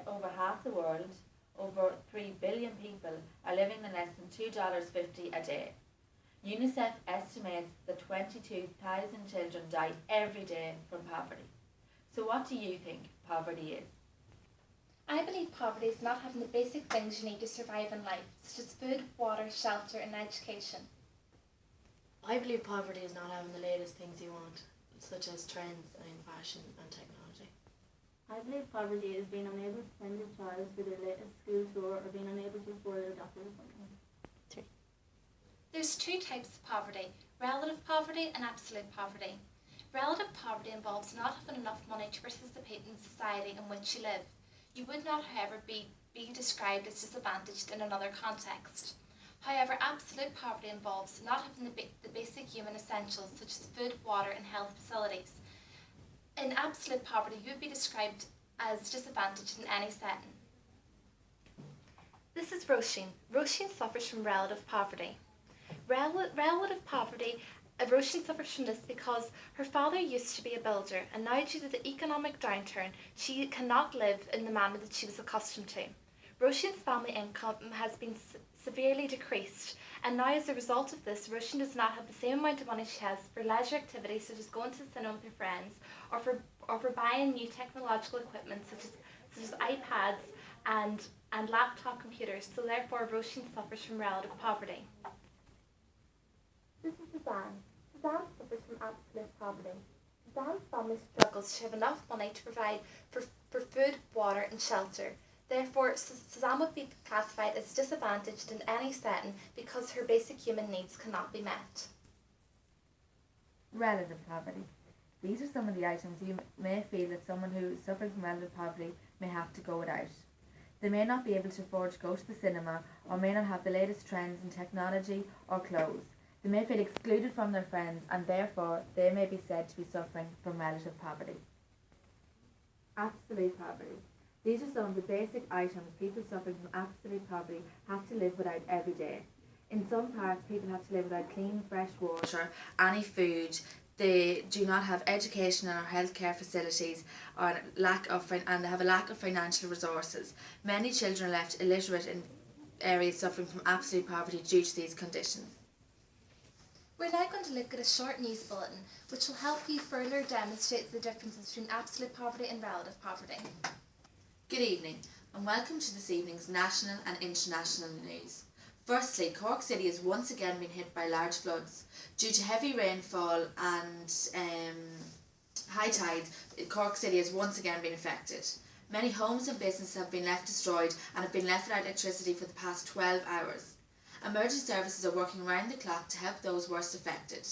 over half the world, over 3 billion people, are living on less than $2.50 a day. UNICEF estimates that 22,000 children die every day from poverty. So what do you think poverty is? I believe poverty is not having the basic things you need to survive in life, such as food, water, shelter, and education. I believe poverty is not having the latest things you want, such as trends in fashion and technology. I believe poverty is being unable to send your child to their latest school tour or being unable to afford a doctor's appointment. There's two types of poverty, relative poverty and absolute poverty. Relative poverty involves not having enough money to participate in the society in which you live. You would not, however, be described as disadvantaged in another context. However, absolute poverty involves not having the basic human essentials such as food, water and health facilities. In absolute poverty, you would be described as disadvantaged in any setting. This is Roisin. Roisin suffers from relative poverty. Relative poverty, Roisin suffers from this because her father used to be a builder and now due to the economic downturn, she cannot live in the manner that she was accustomed to. Roisin's family income has been severely decreased, and now as a result of this, Roisin does not have the same amount of money she has for leisure activities such as going to the cinema with her friends, or for buying new technological equipment such as iPads and laptop computers. So therefore, Roisin suffers from relative poverty. This is Suzanne. Suzanne suffers from absolute poverty. Suzanne's family struggles to have enough money to provide for food, water, and shelter. Therefore, Suzanne would be classified as disadvantaged in any setting because her basic human needs cannot be met. Relative poverty. These are some of the items you may feel that someone who is suffering from relative poverty may have to go without. They may not be able to afford to go to the cinema or may not have the latest trends in technology or clothes. They may feel excluded from their friends and therefore they may be said to be suffering from relative poverty. Absolute poverty. These are some of the basic items people suffering from absolute poverty have to live without every day. In some parts, people have to live without clean, fresh water, any food. They do not have education or healthcare facilities, and they have a lack of financial resources. Many children are left illiterate in areas suffering from absolute poverty due to these conditions. We're now going to look at a short news bulletin which will help you further demonstrate the differences between absolute poverty and relative poverty. Good evening and welcome to this evening's national and international news. Firstly, Cork City has once again been hit by large floods. Due to heavy rainfall and high tides, Cork City has once again been affected. Many homes and businesses have been left destroyed and have been left without electricity for the past 12 hours. Emergency services are working around the clock to help those worst affected.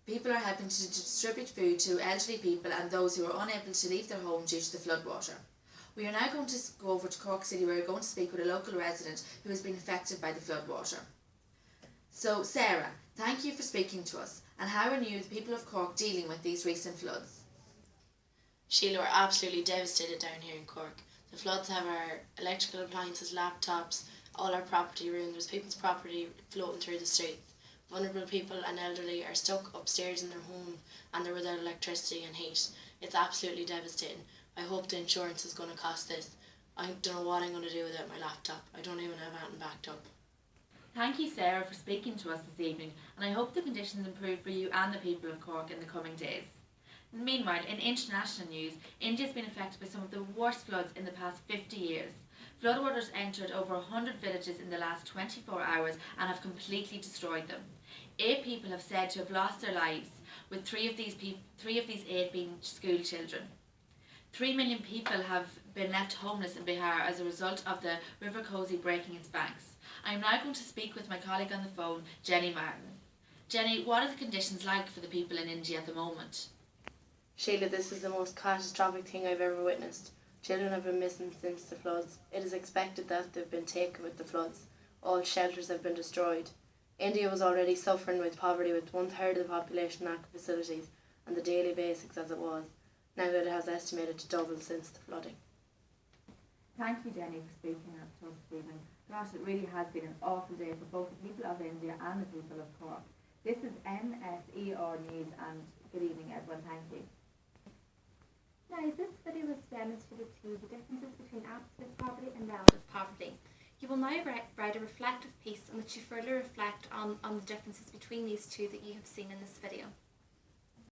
People are helping to distribute food to elderly people and those who are unable to leave their home due to the floodwater. We are now going to go over to Cork City where we're going to speak with a local resident who has been affected by the floodwater. So Sarah, thank you for speaking to us. And how are you, the people of Cork, dealing with these recent floods? Sheila, we're absolutely devastated down here in Cork. The floods have our electrical appliances, laptops, all our property ruined. There's people's property floating through the streets. Vulnerable people and elderly are stuck upstairs in their home and they're without electricity and heat. It's absolutely devastating. I hope the insurance is going to cost this. I don't know what I'm going to do without my laptop. I don't even have anything backed up. Thank you, Sarah, for speaking to us this evening, and I hope the conditions improve for you and the people of Cork in the coming days. Meanwhile, in international news, India has been affected by some of the worst floods in the past 50 years. Floodwaters entered over 100 villages in the last 24 hours and have completely destroyed them. 8 people have said to have lost their lives, with three of these 8 being school children. 3 million people have been left homeless in Bihar as a result of the River Kosi breaking its banks. I am now going to speak with my colleague on the phone, Jenny Martin. Jenny, what are the conditions like for the people in India at the moment? Sheila, this is the most catastrophic thing I've ever witnessed. Children have been missing since the floods. It is expected that they've been taken with the floods. All shelters have been destroyed. India was already suffering with poverty with 1/3 of the population lacking facilities and the daily basics as it was. Now that it has estimated to double since the flooding. Thank you, Jenny, for speaking up to us this evening. Gosh, it really has been an awful day for both the people of India and the people of Cork. This is NSER News and good evening everyone, thank you. Now, this video was demonstrated to you the differences between absolute poverty and relative poverty. You will now write a reflective piece in which you further reflect on the differences between these two that you have seen in this video.